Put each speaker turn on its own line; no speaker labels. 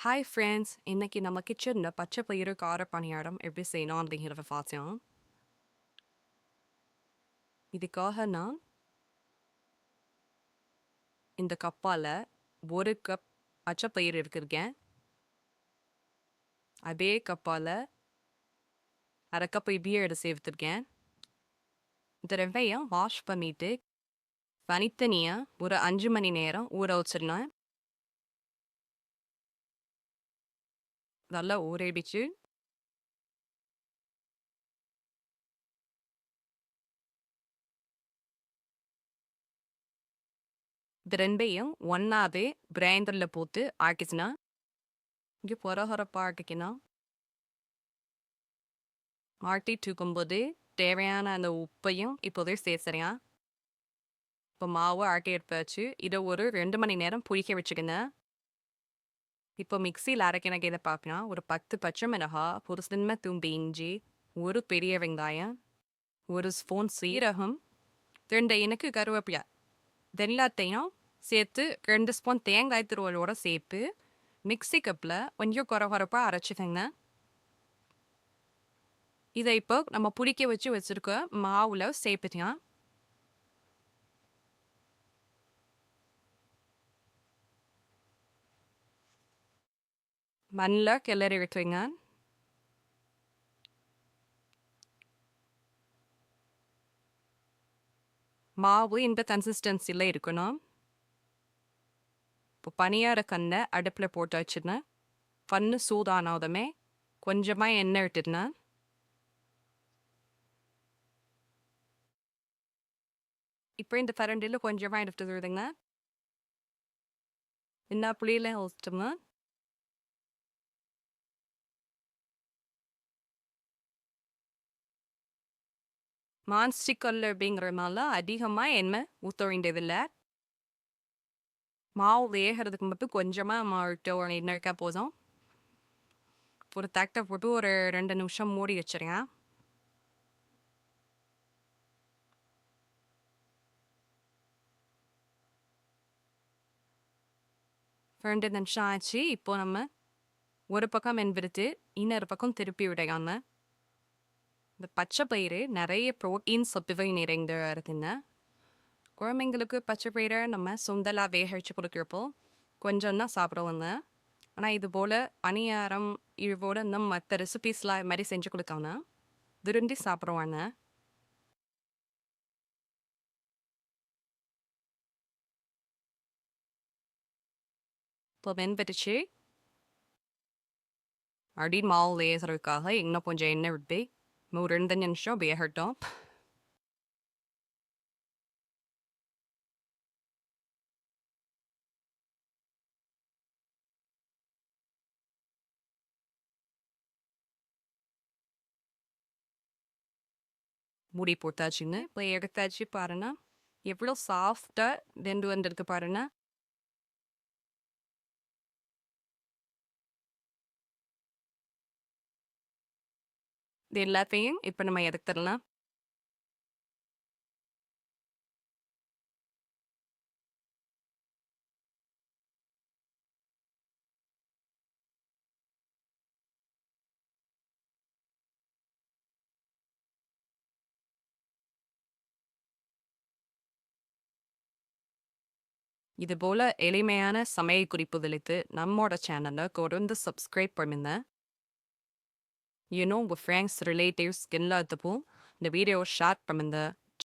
Hi friends, இன்னைக்கு நம்ம கிச்சனில் பச்சை பயிறு கார பணியாரம் எப்படி செய்யணும் அப்படிங்கிறத பார்த்தோம். இதுக்காக நான் இந்த கப்பால் 1 கப் பச்சை பயிறு எடுத்திருக்கேன். அதே கப்பால் 1/2 கப் இடியை எடுத்து சேர்த்துருக்கேன். இந்த ரெண்டையும் வாஷ் பண்ணிட்டு தனித்தனியாக ஒரு 5 மணி நேரம் ஊற வச்சிடலாம். நல்லா ஊறிடுச்சு. இது ரெண்டையும் ஒன்றாவே கிரைண்டரில் போட்டு ஆக்கிச்சுனா இங்கே பொறகொரப்பாக ஆக்கிக்கணும். ஆட்டி தூக்கும்போது தேவையான அந்த உப்பையும் இப்போதே சேர்த்துறேன். இப்போ மாவு ஆட்டி எடுத்தாச்சு. இதை ஒரு 2 மணி நேரம் புளிக்க வச்சுக்கணும். இப்போ மிக்சியில் அரைக்கணக்கு இதை பார்க்கலாம். ஒரு 10 பச்சை மிளகாய், ஒரு சின்ன தும்பு இஞ்சி, ஒரு பெரிய வெங்காயம், ஒரு ஸ்பூன் சீரகம், 2 இனுக்கு கருவேப்பிலை, எல்லாத்தையும் சேர்த்து 2 ஸ்பூன் தேங்காய் துருவலோட சேர்த்து மிக்சி கப்பில் கொஞ்சம் கொரகொரப்பாக அரைச்சிக்கங்க. இதை இப்போ நம்ம புளிக்க வச்சுருக்க மாவில் சேர்த்துக்கலாம். நல்லா கிளறி விட்டுருங்க. மாவு இந்த கன்சிஸ்டன்சியில் இருக்கணும். இப்போ பனியார கண்ணை அடுப்பில் போட்டு வச்சுருந்தேன். கண்ணு சூடானதுமே கொஞ்சமாக எண்ணெய் விட்டுருந்தேன். இப்போ இந்த கரண்டியில் கொஞ்சமாக எடுத்துருதுங்க. என்ன புளியில் ஊற்றுங்க. நான்ஸ்டிக் கல் அப்படிங்கிறதுனால அதிகமாக எண்ணெய் ஊற்ற வேண்டியதில்லை. மாவு வேகிறதுக்கு மட்டும் கொஞ்சமாக மாவு ஒரு எண்ணெய் இருக்கா போதும். ஒரு தட்டை போட்டு ஒரு 2 நிமிஷம் மூடி வச்சுருங்க. ரெண்டு நிமிஷம் ஆச்சு. இப்போ நம்ம ஒரு பக்கம் வெந்துடுத்து, இன்னொரு பக்கம் திருப்பி விடையாங்க. இந்த பச்சை பயிறு நிறைய ப்ரோட்டீன் சத்துவை நிறைந்த இருக்குங்க. குழந்தைங்களுக்கு பச்சை பயிரை நம்ம சுண்டலாக வேக வச்சு கொடுக்குறப்போ கொஞ்சம் தான் சாப்பிடுவோங்க. ஆனால் இது போல் பணியாரம் இது போல் நம்ம மற்ற ரெசிபீஸ்லாம் இது மாதிரி செஞ்சு கொடுத்தோன்னா விரும்பி சாப்பிடுவாங்க. இப்போ வெந்துடுச்சு. அடி மாவு வேகிறதுக்காக இன்னும் கொஞ்சம் எண்ணெய் விட்டு 2 நிமிஷம் வேகட்டும். மூடி போட்டாச்சுன்னு இப்போ எடுத்தாச்சு பாருங்க. எவ்வளோ சாஃப்டாக வெந்து வந்திருக்கு பாருங்க. இது எல்லாத்தையும் இப்போ நம்ம எடுத்துடலாம். இது போல் எளிமையான சமையல் குறிப்புகளுக்கு நம்மோட சேனலை தொடர்ந்து சப்ஸ்கிரைப் பண்ணுங்க. உங்கள் ஃப்ரெண்ட்ஸ் ரிலேட்டிவ்ஸ் எல்லாத்துக்கும் இந்த வீடியோவை ஷேர் பண்ணுங்க.